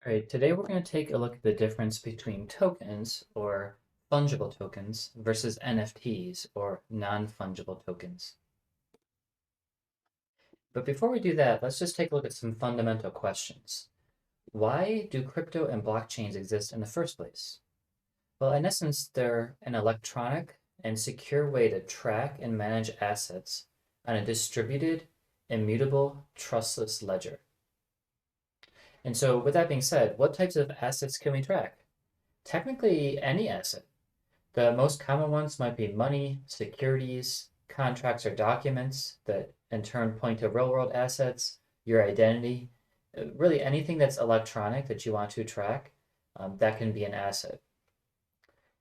All right, today we're going to take a look at the difference between tokens, or fungible tokens, versus NFTs, or non-fungible tokens. But before we do that, let's just take a look at some fundamental questions. Why do crypto and blockchains exist in the first place? Well, in essence, they're an electronic and secure way to track and manage assets on a distributed, immutable, trustless ledger. And so with that being said, what types of assets can we track? Technically, any asset. The most common ones might be money, securities, contracts or documents that in turn point to real world assets, your identity, really anything that's electronic that you want to track, that can be an asset.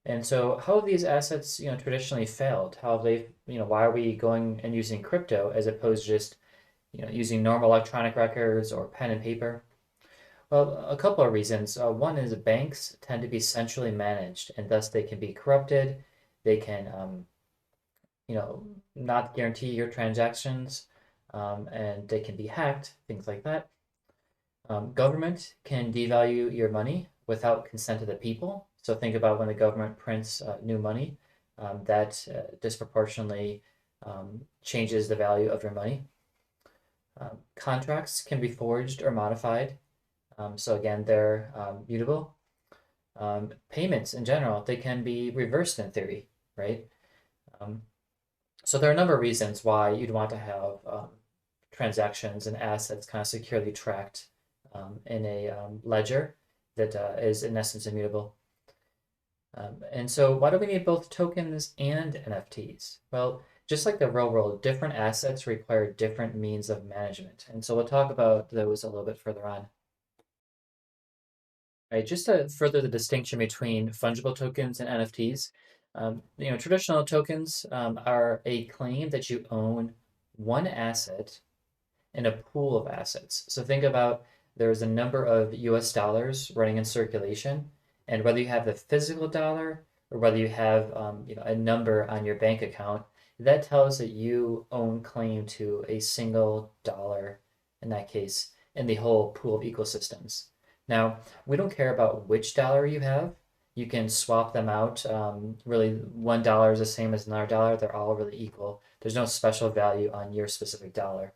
And so how have these assets, traditionally failed? How have they, why are we going and using crypto as opposed to just, using normal electronic records or pen and paper? Well, a couple of reasons. One is banks tend to be centrally managed, and thus they can be corrupted. They can, you know, not guarantee your transactions, and they can be hacked, things like that. Government can devalue your money without consent of the people. So think about when the government prints new money, that disproportionately changes the value of your money. Contracts can be forged or modified. So again, they're mutable. Payments in general, they can be reversed in theory, right? Um, so there are a number of reasons why you'd want to have transactions and assets kind of securely tracked in a ledger that is in essence immutable. And so why do we need both tokens and NFTs? Well, just like the real world, different assets require different means of management. And so we'll talk about those a little bit further on. Right, just to further the distinction between fungible tokens and NFTs, traditional tokens are a claim that you own one asset in a pool of assets. So think about there's a number of US dollars running in circulation, and whether you have the physical dollar or whether you have a number on your bank account, that tells that you own claim to a single dollar in that case in the whole pool of ecosystems. Now, we don't care about which dollar you have. You can swap them out. Really, $1 is the same as another dollar. They're all really equal. There's no special value on your specific dollar.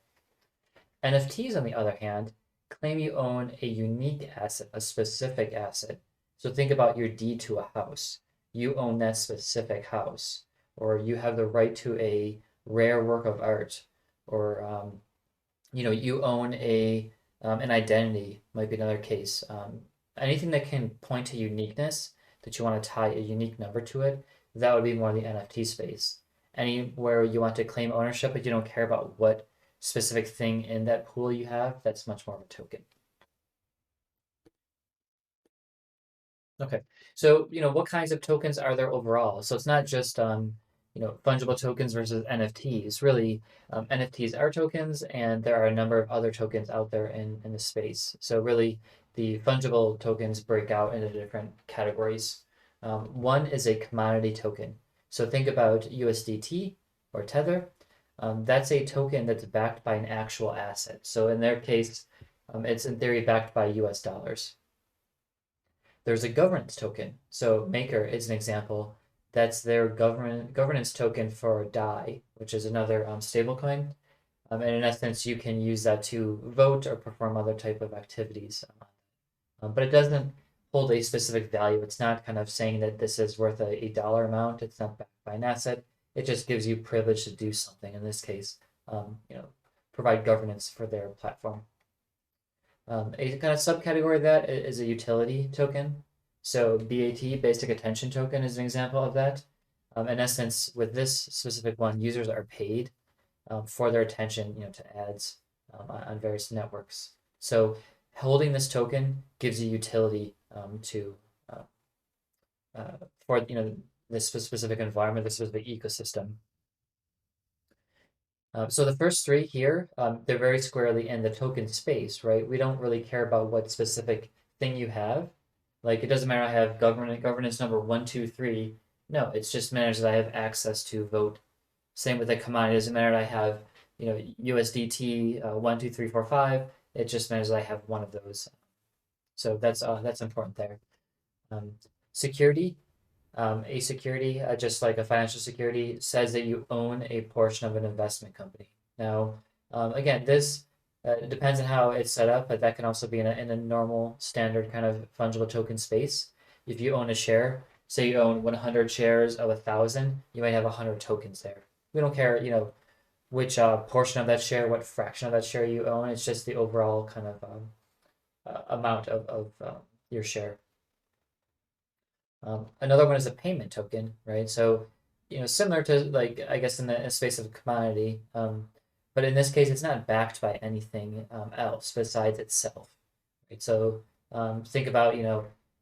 NFTs, on the other hand, claim you own a unique asset, a specific asset. So think about your deed to a house. You own that specific house, or you have the right to a rare work of art, or you own an identity, might be another case. Anything that can point to uniqueness, that you want to tie a unique number to it, that would be more the NFT space. Anywhere you want to claim ownership, but you don't care about what specific thing in that pool you have, that's much more of a token. Okay, so what kinds of tokens are there overall? So it's not just fungible tokens versus NFTs. Really, NFTs are tokens, and there are a number of other tokens out there in the space. So really, the fungible tokens break out into different categories. One is a commodity token. So think about USDT or Tether. That's a token that's backed by an actual asset. So in their case, it's in theory backed by US dollars. There's a governance token. So Maker is an example. That's their governance token for DAI, which is another stablecoin. And in essence, you can use that to vote or perform other type of activities. But it doesn't hold a specific value. It's not kind of saying that this is worth a dollar amount. It's not backed by an asset. It just gives you privilege to do something. In this case, provide governance for their platform. A kind of subcategory of that is a utility token. So BAT, Basic Attention Token, is an example of that. In essence, with this specific one, users are paid for their attention, to ads on various networks. So holding this token gives you utility to for this specific environment, this specific ecosystem. So the first three here, they're very squarely in the token space, right? We don't really care about what specific thing you have. Like it doesn't matter I have governance number 1, 2, 3. No, it's just matters that I have access to vote. Same with the commodity. It doesn't matter that I have, USDT 1, 2, 3, 4, 5. It just matters that I have one of those. So that's important there. Um, Security, a security, just like a financial security, says that you own a portion of an investment company. Now, again, this depends on how it's set up, but that can also be in a normal, standard kind of fungible token space. If you own a share, say you own 100 shares of 1,000, you might have 100 tokens there. We don't care, which portion of that share, what fraction of that share you own. It's just the overall kind of amount of your share. Another one is a payment token, right? So, similar to like I guess in the space of commodity, but in this case, it's not backed by anything else besides itself, right? So, think about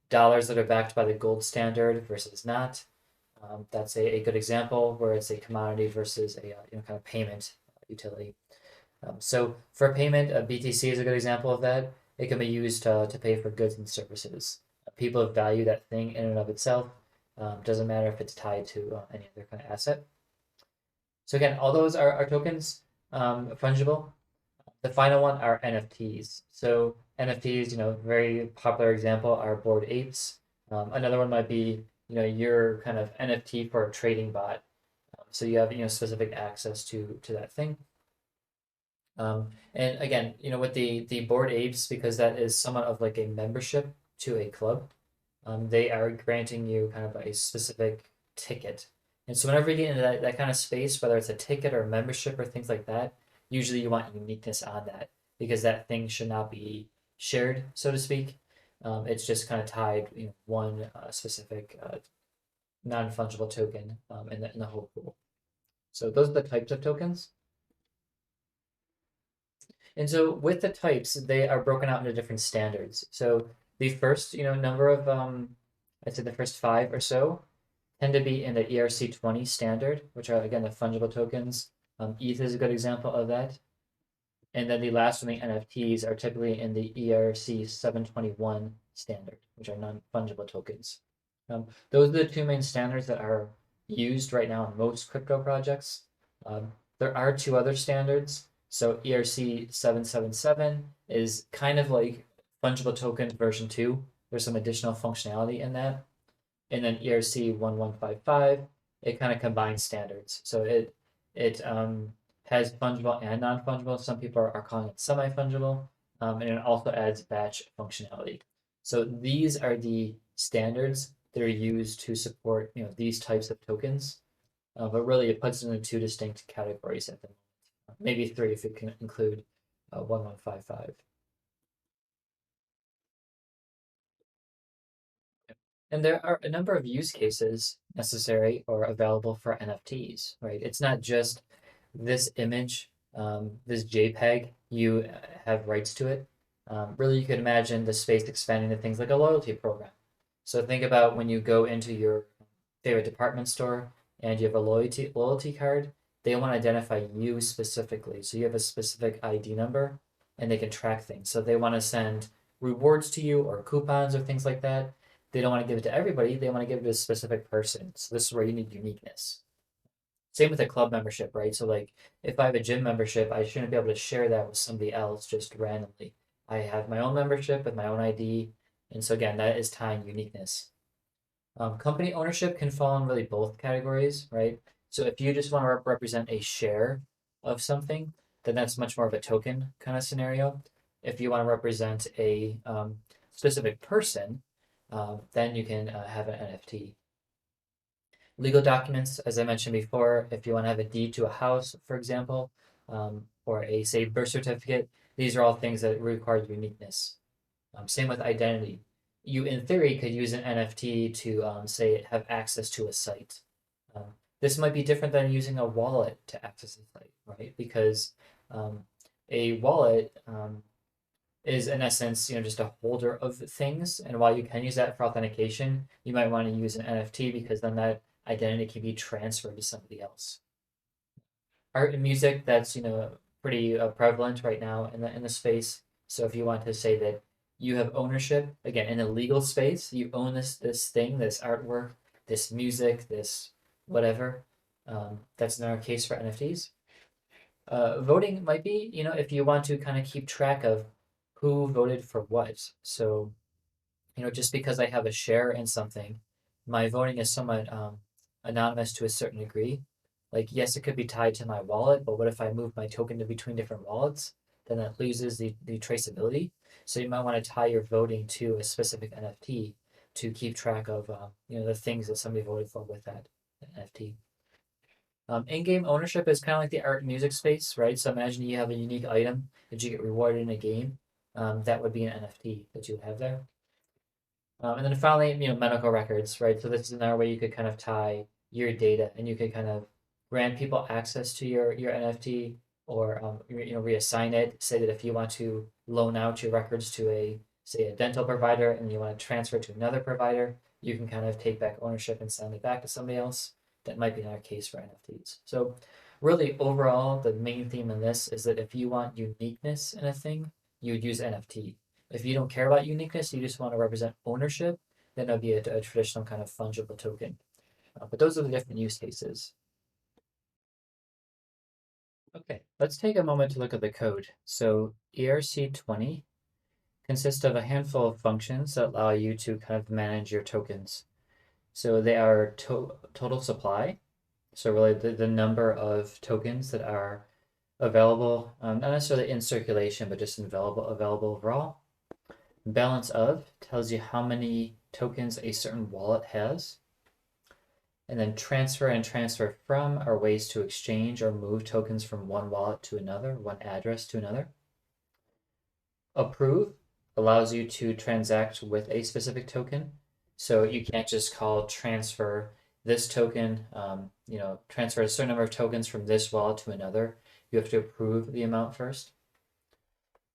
dollars that are backed by the gold standard versus not. That's a good example where it's a commodity versus a kind of payment utility. So for payment, BTC is a good example of that. It can be used to pay for goods and services. People value that thing in and of itself. Doesn't matter if it's tied to any other kind of asset. So again, all those are tokens, fungible. The final one are NFTs. So NFTs, very popular example are Bored Apes. Another one might be, your kind of NFT for a trading bot. So you have, specific access to that thing. And again, with the Bored Apes, because that is somewhat of like a membership to a club, they are granting you kind of a specific ticket. And so whenever you get into that kind of space, whether it's a ticket or a membership or things like that, usually you want uniqueness on that because that thing should not be shared, so to speak. It's just kind of tied, one specific non-fungible token in the whole pool. So those are the types of tokens. And so with the types, they are broken out into different standards. So the first, number of, I'd say the first five or so tend to be in the ERC20 standard, which are again the fungible tokens. ETH is a good example of that. And then the last one, the NFTs, are typically in the ERC721 standard, which are non-fungible tokens. Those are the two main standards that are used right now in most crypto projects. There are two other standards. So ERC777 is kind of like fungible token version 2. There's some additional functionality in that. And then ERC1155, it kind of combines standards. So it has fungible and non-fungible. Some people are calling it semi-fungible. And it also adds batch functionality. So these are the standards that are used to support these types of tokens. But really it puts it into two distinct categories at the moment. Maybe three if it can include 1155. And there are a number of use cases necessary or available for NFTs, right? It's not just this image, this JPEG, you have rights to it. Really, you could imagine the space expanding to things like a loyalty program. So think about when you go into your favorite department store and you have a loyalty card, they want to identify you specifically. So you have a specific ID number and they can track things. So they want to send rewards to you or coupons or things like that. They don't want to give it to everybody. They want to give it to a specific person. So this is where you need uniqueness. Same with a club membership, right? So like if I have a gym membership, I shouldn't be able to share that with somebody else just randomly. I have my own membership with my own ID. And so again, that is tying uniqueness. Company ownership can fall in really both categories, right? So if you just want to represent a share of something, then that's much more of a token kind of scenario. If you want to represent a specific person, then you can have an NFT. Legal documents, as I mentioned before, if you want to have a deed to a house, for example, or a, say, birth certificate, these are all things that require uniqueness. Same with identity. You, in theory, could use an NFT to, say, have access to a site. This might be different than using a wallet to access a site, right? Because a wallet is, in essence, just a holder of things. And while you can use that for authentication, you might want to use an NFT because then that identity can be transferred to somebody else. Art and music, that's pretty prevalent right now in the space. So if you want to say that you have ownership again in a legal space, you own this thing, this artwork, this music, this whatever. That's another case for NFTs. Voting might be if you want to kind of keep track of who voted for what. So just because I have a share in something, my voting is somewhat anonymous to a certain degree. Like, yes, it could be tied to my wallet, but what if I move my token to between different wallets? Then that loses the traceability. So you might want to tie your voting to a specific NFT to keep track of the things that somebody voted for with that NFT. In-game ownership is kind of like the art and music space, right? So imagine you have a unique item that you get rewarded in a game. That would be an NFT that you would have there. And then finally, medical records, right? So this is another way you could kind of tie your data, and you could kind of grant people access to your NFT, or reassign it. Say that if you want to loan out your records to say a dental provider, and you want to transfer to another provider, you can kind of take back ownership and send it back to somebody else. That might be another case for NFTs. So really, overall, the main theme in this is that if you want uniqueness in a thing, you would use NFT. If you don't care about uniqueness, you just want to represent ownership, then it'll be a traditional kind of fungible token. But those are the different use cases. Okay, let's take a moment to look at the code. So ERC20 consists of a handful of functions that allow you to kind of manage your tokens. So they are total supply, so really the number of tokens that are available, not necessarily in circulation, but just available overall. Balance of tells you how many tokens a certain wallet has. And then transfer and transfer from are ways to exchange or move tokens from one wallet to another, one address to another. Approve allows you to transact with a specific token. So you can't just call transfer this token, transfer a certain number of tokens from this wallet to another. You have to approve the amount first.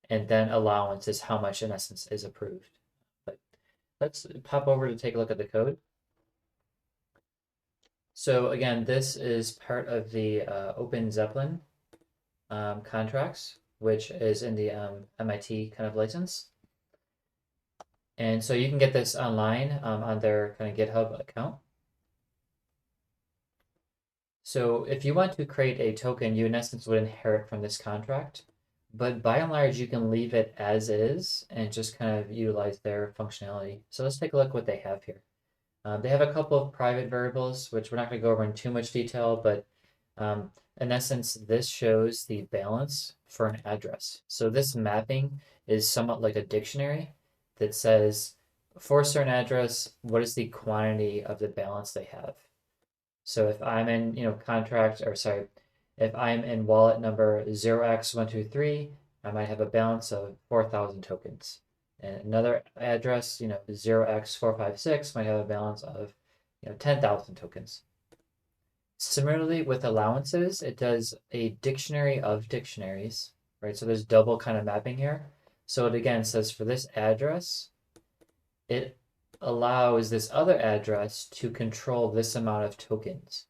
And then allowance is how much, in essence, is approved. But let's pop over to take a look at the code. So again, this is part of the Open Zeppelin contracts, which is in the MIT kind of license. And so you can get this online on their kind of GitHub account. So if you want to create a token, you in essence would inherit from this contract. But by and large, you can leave it as is and just kind of utilize their functionality. So let's take a look what they have here. They have a couple of private variables, which we're not going to go over in too much detail, but in essence, this shows the balance for an address. So this mapping is somewhat like a dictionary that says, for a certain address, what is the quantity of the balance they have? So if I'm in, if I'm in wallet number 0x123, I might have a balance of 4,000 tokens. And another address, 0x456 might have a balance of, 10,000 tokens. Similarly, with allowances, it does a dictionary of dictionaries, right? So there's double kind of mapping here. So it again says for this address, it allows this other address to control this amount of tokens,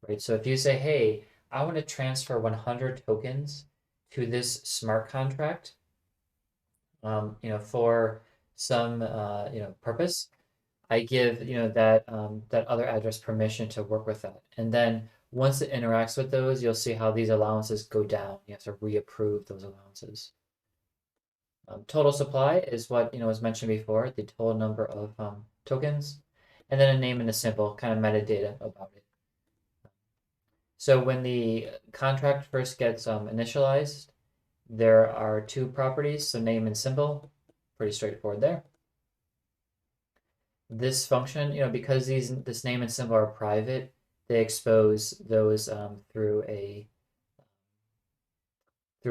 right? So if you say, hey, I want to transfer 100 tokens to this smart contract, for some, purpose, I give, that other address permission to work with that. And then once it interacts with those, you'll see how these allowances go down. You have to reapprove those allowances. Total supply is what was mentioned before, the total number of tokens, and then a name and a symbol, kind of metadata about it. So when the contract first gets initialized, there are two properties, so name and symbol, pretty straightforward there. This function, because this name and symbol are private, they expose those through a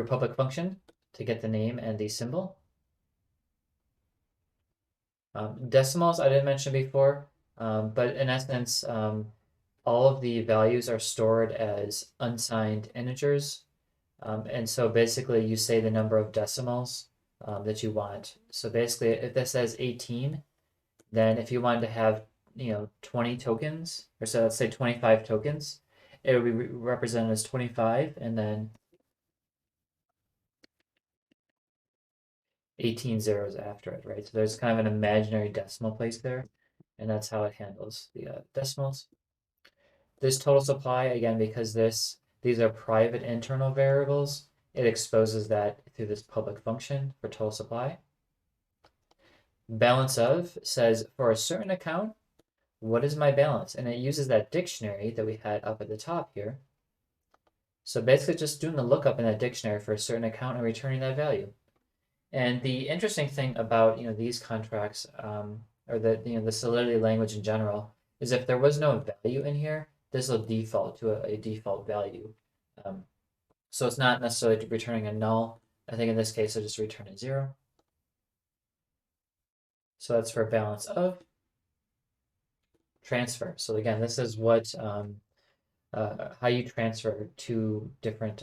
public function to get the name and the symbol. Decimals I didn't mention before, but in essence, all of the values are stored as unsigned integers. And so basically you say the number of decimals that you want. So basically if this says 18, then if you wanted to have 20 tokens, or so let's say 25 tokens, it would be represented as 25 and then 18 zeros after it, right? So there's kind of an imaginary decimal place there, and that's how it handles the decimals. This total supply, again, because these are private internal variables, it exposes that through this public function for total supply. Balance of says for a certain account, what is my balance? And it uses that dictionary that we had up at the top here. So basically just doing the lookup in that dictionary for a certain account and returning that value. And the interesting thing about these contracts, or the Solidity language in general, is if there was no value in here, this will default to a default value. Um, so it's not necessarily returning a null. I think in this case, it'll just return a 0. So that's for balance of transfer. So again, this is what how you transfer two different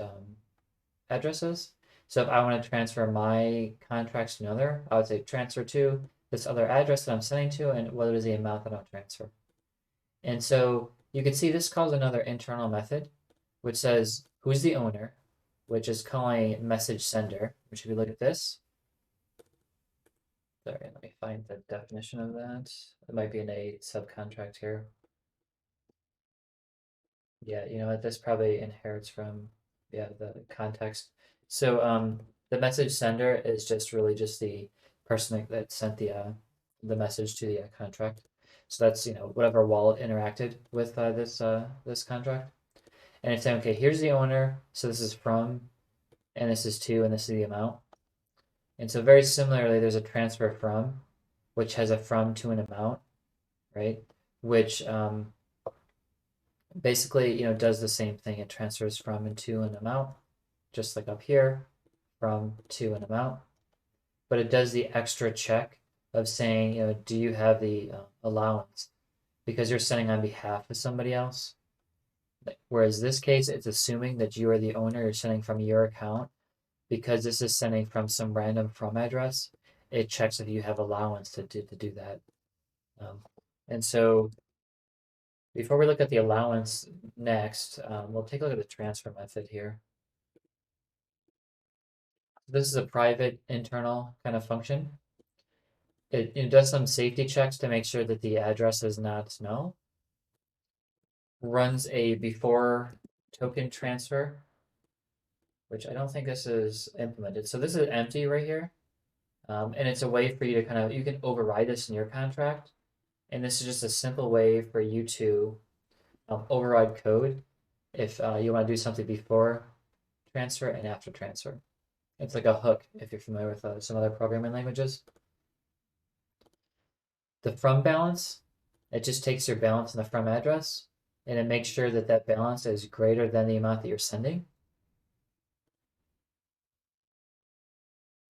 addresses. So if I want to transfer my contracts to another, I would say transfer to this other address that I'm sending to, and what is the amount that I'll transfer. And so you can see this calls another internal method, which says who's the owner, which is calling message sender, which if you look at this, sorry, let me find the definition of that. It might be in a subcontract here. Yeah, you know what, this probably inherits from, yeah, the context. So the message sender is just really just the person that sent the message to the contract. So that's whatever wallet interacted with this contract. And it's saying, okay, here's the owner, so this is from, and this is to, and this is the amount. And so very similarly, there's a transfer from, which has a from to an amount, right? Which basically, does the same thing. It transfers from and to an amount, just like up here, from to an amount. But it does the extra check of saying, do you have the allowance? Because you're sending on behalf of somebody else. Whereas this case, it's assuming that you are the owner, you're sending from your account. Because this is sending from some random from address, it checks if you have allowance to do that. And so before we look at the allowance next, we'll take a look at the transfer method here. This is a private internal kind of function. It does some safety checks to make sure that the address is not null. Runs a before token transfer, which I don't think this is implemented. So this is empty right here. And it's a way for you to you can override this in your contract. And this is just a simple way for you to override code if you want to do something before transfer and after transfer. It's like a hook if you're familiar with some other programming languages. The from balance, it just takes your balance in the from address and it makes sure that that balance is greater than the amount that you're sending.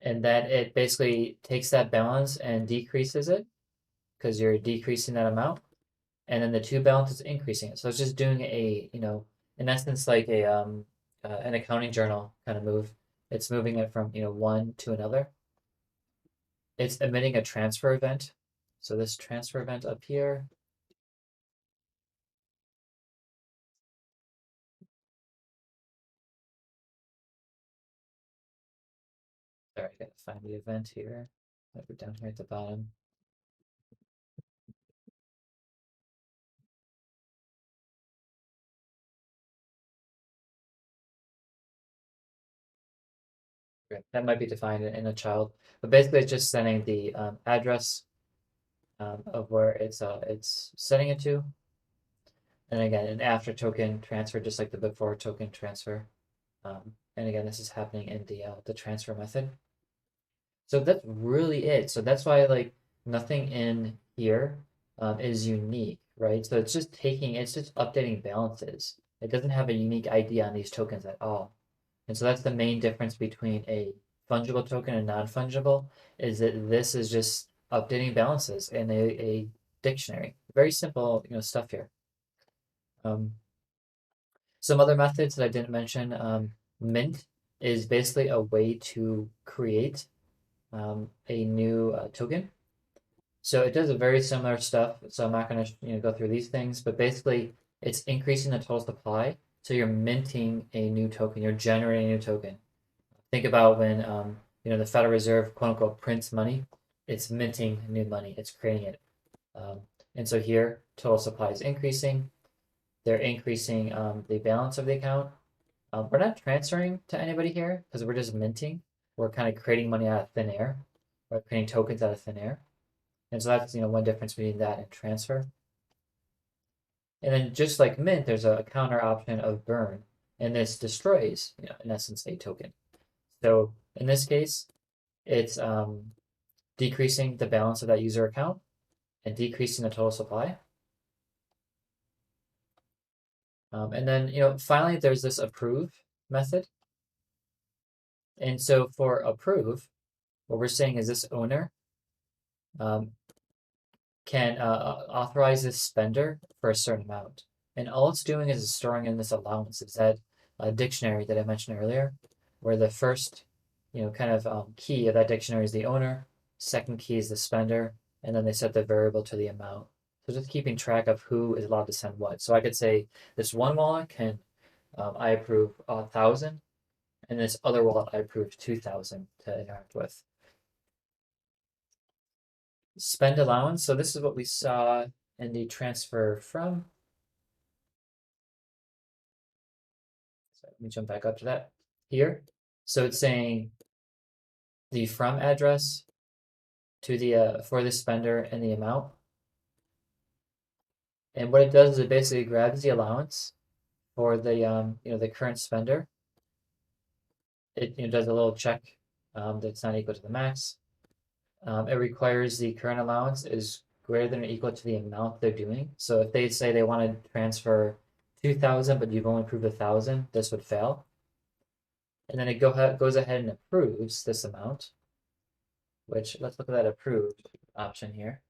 And then it basically takes that balance and decreases it because you're decreasing that amount. And then the to balance is increasing it. So it's just doing in essence, like an accounting journal kind of move. It's moving it from one to another. It's emitting a transfer event. So this transfer event up here. Sorry, I gotta find the event here. I'll put down here at the bottom. Okay, that might be defined in a child, but basically it's just sending the address of where it's setting it to. And again, an after token transfer, just like the before token transfer. And again, this is happening in the transfer method. So that's really it. So that's why like nothing in here is unique, right? So it's just updating balances. It doesn't have a unique ID on these tokens at all. And so that's the main difference between a fungible token and non-fungible, is that this is just updating balances in a dictionary. Very simple, stuff here. Some other methods that I didn't mention, mint is basically a way to create a new token. So it does a very similar stuff. So I'm not going to go through these things, but basically it's increasing the total supply. So you're minting a new token. You're generating a new token. Think about when the Federal Reserve quote unquote prints money. It's minting new money. It's creating it. And so here total supply is increasing. They're increasing the balance of the account. We're not transferring to anybody here because we're just minting. We're kind of creating money out of thin air. We're creating tokens out of thin air. And so that's, one difference between that and transfer. And then just like mint, there's a counter option of burn, and this destroys, in essence, a token. So in this case, it's decreasing the balance of that user account and decreasing the total supply. And then, finally, there's this approve method. And so for approve, what we're saying is this owner um, can authorize this spender for a certain amount. And all it's doing is storing in this allowance. It's that dictionary that I mentioned earlier, where the first, kind of key of that dictionary is the owner, second key is the spender, and then they set the variable to the amount. So just keeping track of who is allowed to send what. So I could say this one wallet can, I approve 1,000, and this other wallet I approve 2,000 to interact with. Spend allowance. So this is what we saw in the transfer from. So let me jump back up to that here. So it's saying the from address to the for the spender and the amount. And what it does is it basically grabs the allowance for the the current spender. It does a little check that's not equal to the max. It requires the current allowance is greater than or equal to the amount they're doing. So if they say they want to transfer 2,000, but you've only approved 1,000, this would fail. And then it goes ahead and approves this amount, which let's look at that approved option here.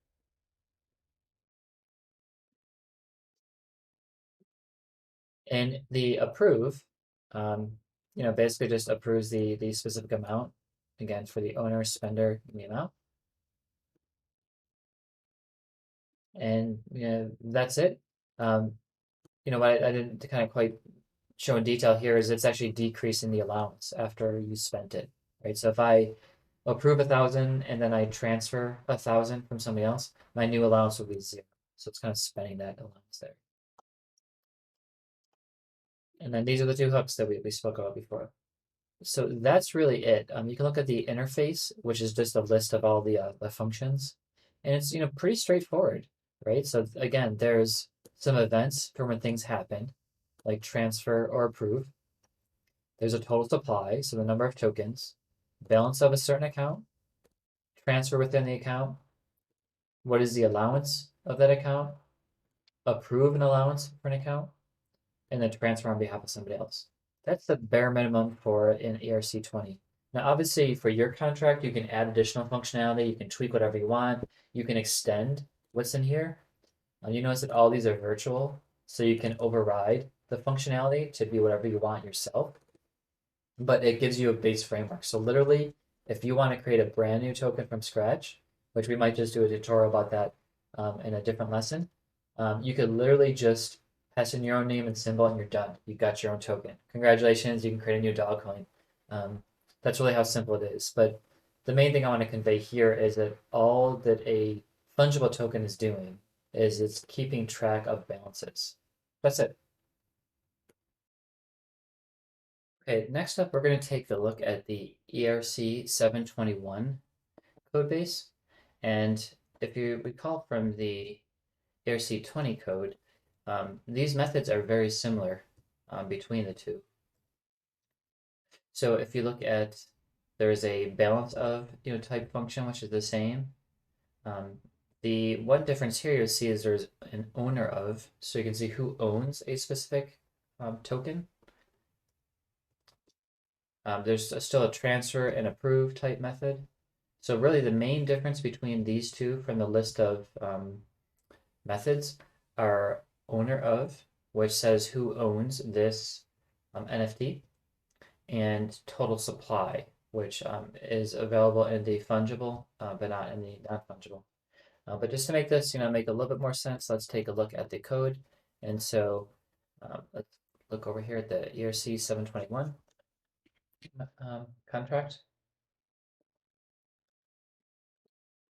And the approve, basically just approves the specific amount, again, for the owner, spender, and the amount. And that's it. What I didn't kind of quite show in detail here is it's actually decreasing the allowance after you spent it, right? So if I approve 1,000 and then I transfer 1,000 from somebody else, my new allowance will be 0. So it's kind of spending that allowance there. And then these are the two hooks that we spoke about before. So that's really it. You can look at the interface, which is just a list of all the functions, and it's pretty straightforward, right? So again, there's some events for when things happen, like transfer or approve. There's a total supply, so the number of tokens, balance of a certain account, transfer within the account, what is the allowance of that account, approve an allowance for an account, and then transfer on behalf of somebody else. That's the bare minimum for an ERC20. Now, obviously, for your contract, you can add additional functionality. You can tweak whatever you want. You can extend what's in here. You notice that all these are virtual, so you can override the functionality to be whatever you want yourself. But it gives you a base framework. So literally, if you want to create a brand new token from scratch, which we might just do a tutorial about that in a different lesson, you could literally just pass in your own name and symbol, and you're done. You got your own token. Congratulations, you can create a new dog coin. That's really how simple it is. But the main thing I want to convey here is that all that a fungible token is doing is it's keeping track of balances. That's it. Okay, next up, we're going to take a look at the ERC721 code base. And if you recall from the ERC20 code, these methods are very similar between the two. So if you look at, there is a balance of type function, which is the same. The one difference here you'll see is there's an owner of, so you can see who owns a specific token. There's still a transfer and approve type method. So really the main difference between these two from the list of methods are owner of, which says who owns this NFT, and total supply, which is available in the fungible, but not in the non-fungible. But just to make this, make a little bit more sense, let's take a look at the code. And so let's look over here at the ERC721 contract.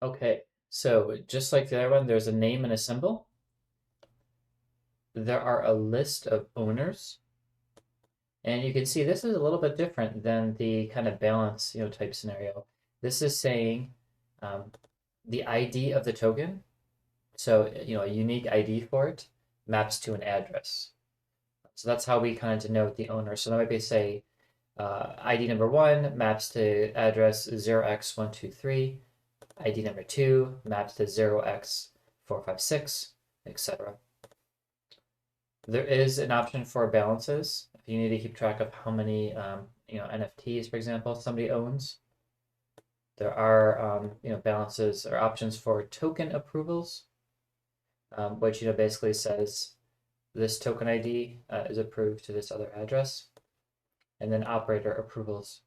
Okay, so just like the other one, there's a name and a symbol. There are a list of owners. And you can see this is a little bit different than the kind of balance, type scenario. This is saying the ID of the token, so a unique ID for it, maps to an address. So that's how we kind of denote the owner. So that might be say ID number 1 maps to address 0x123, ID number 2 maps to 0x456, etc. There is an option for balances. If you need to keep track of how many NFTs, for example, somebody owns, there are balances or options for token approvals, which basically says this token ID is approved to this other address, and then operator approvals.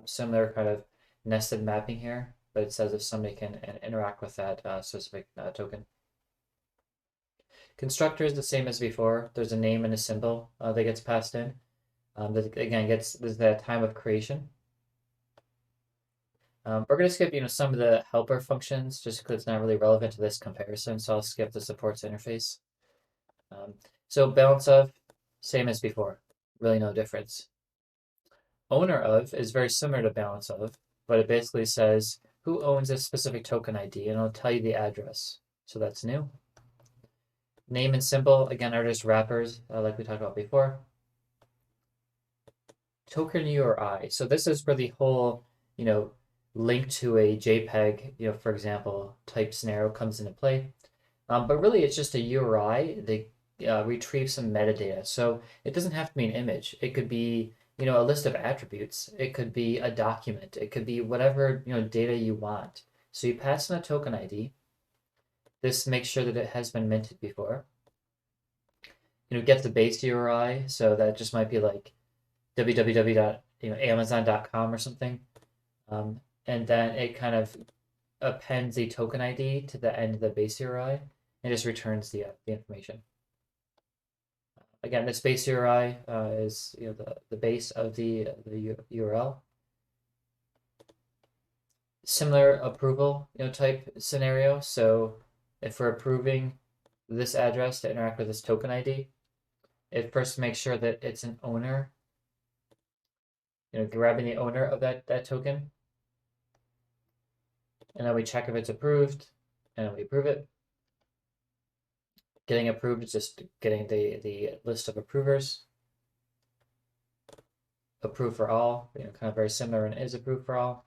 Similar kind of nested mapping here, but it says if somebody can interact with that specific token. Constructor is the same as before. There's a name and a symbol that gets passed in. That again there's the time of creation. We're going to skip some of the helper functions just because it's not really relevant to this comparison. So I'll skip the supports interface. So balance of, same as before, really no difference. Owner of is very similar to balance of, but it basically says who owns a specific token ID, and it'll tell you the address. So that's new. Name and symbol, again, are just wrappers, like we talked about before. Token URI. So this is where the whole, link to a JPEG, for example, type scenario comes into play. But really, it's just a URI that retrieves some metadata. So it doesn't have to be an image. It could be, a list of attributes. It could be a document. It could be whatever, data you want. So you pass in a token ID. This makes sure that it has been minted before. Get the base URI. So that just might be like www.amazon.com or something. And then it kind of appends the token ID to the end of the base URI and just returns the information. Again, this base URI is the base of the URL. Similar approval type scenario. So if we're approving this address to interact with this token ID, it first makes sure that it's an owner. Grabbing the owner of that token. And then we check if it's approved, and we approve it. Getting approved is just getting the list of approvers. Approved for all, kind of very similar and is approved for all.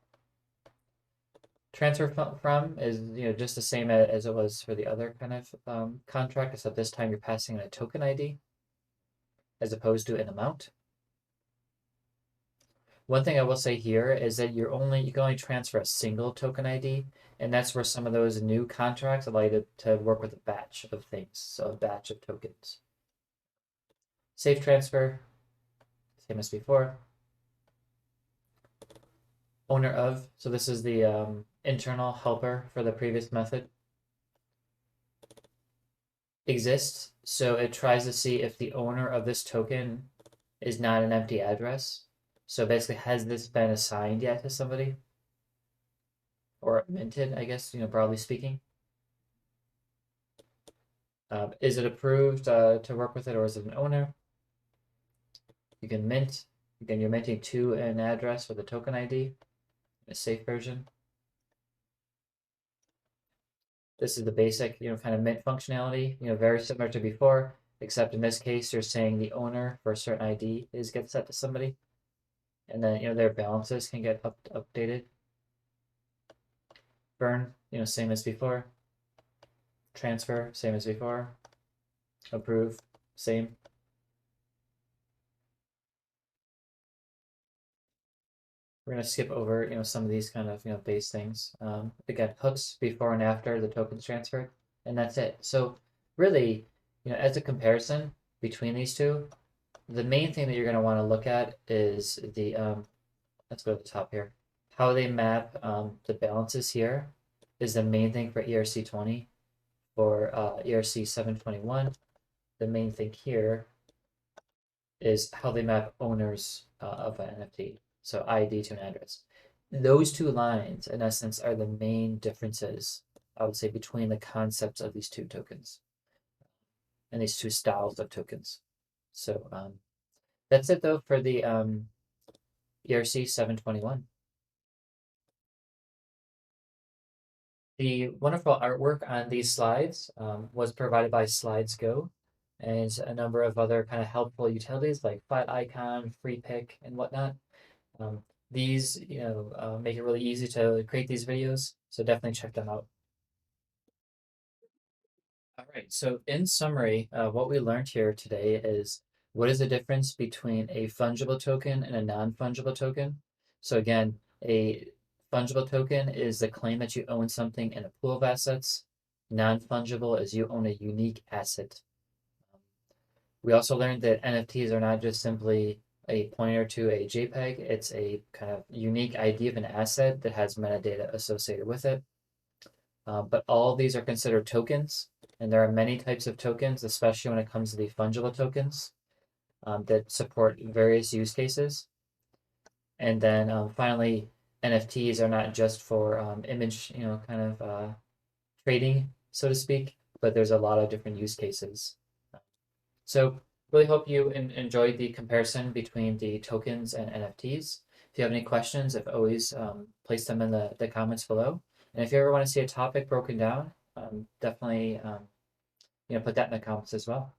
Transfer from is just the same as it was for the other kind of contract, except this time you're passing in a token ID as opposed to an amount. One thing I will say here is that you can only transfer a single token ID, and that's where some of those new contracts allow you to work with a batch of things, so a batch of tokens. Safe transfer, same as before. Owner of, so this is the internal helper for the previous method. Exists, so it tries to see if the owner of this token is not an empty address. So basically, has this been assigned yet to somebody? Or minted, I guess, broadly speaking. Is it approved to work with it, or is it an owner? You can mint. Again, you're minting to an address with a token ID, a safe version. This is the basic, kind of mint functionality, very similar to before, except in this case, you're saying the owner for a certain ID gets set to somebody. And then, their balances can get updated. Burn, same as before. Transfer, same as before. Approve, same. We're going to skip over, some of these kind of base things. Again, hooks before and after the tokens transferred, and that's it. So really, as a comparison between these two, the main thing that you're going to want to look at is the, let's go to the top here. How they map the balances here is the main thing for ERC20. For ERC721, the main thing here is how they map owners of an NFT, so ID to an address. Those two lines, in essence, are the main differences, I would say, between the concepts of these two tokens and these two styles of tokens. So that's it, though, for the ERC721. The wonderful artwork on these slides was provided by Slides Go, and a number of other kind of helpful utilities like Flat Icon, Free Pick, and whatnot. These, make it really easy to create these videos, so definitely check them out. All right, so in summary, what we learned here today is what is the difference between a fungible token and a non-fungible token? So again, a fungible token is the claim that you own something in a pool of assets. Non-fungible is you own a unique asset. We also learned that NFTs are not just simply a pointer to a JPEG, it's a kind of unique ID of an asset that has metadata associated with it. But all of these are considered tokens, and there are many types of tokens, especially when it comes to the fungible tokens that support various use cases. And then finally, NFTs are not just for image, kind of trading, so to speak, but there's a lot of different use cases. So really hope you enjoyed the comparison between the tokens and NFTs. If you have any questions, if always, place them in the comments below. And if you ever want to see a topic broken down, definitely put that in the comments as well.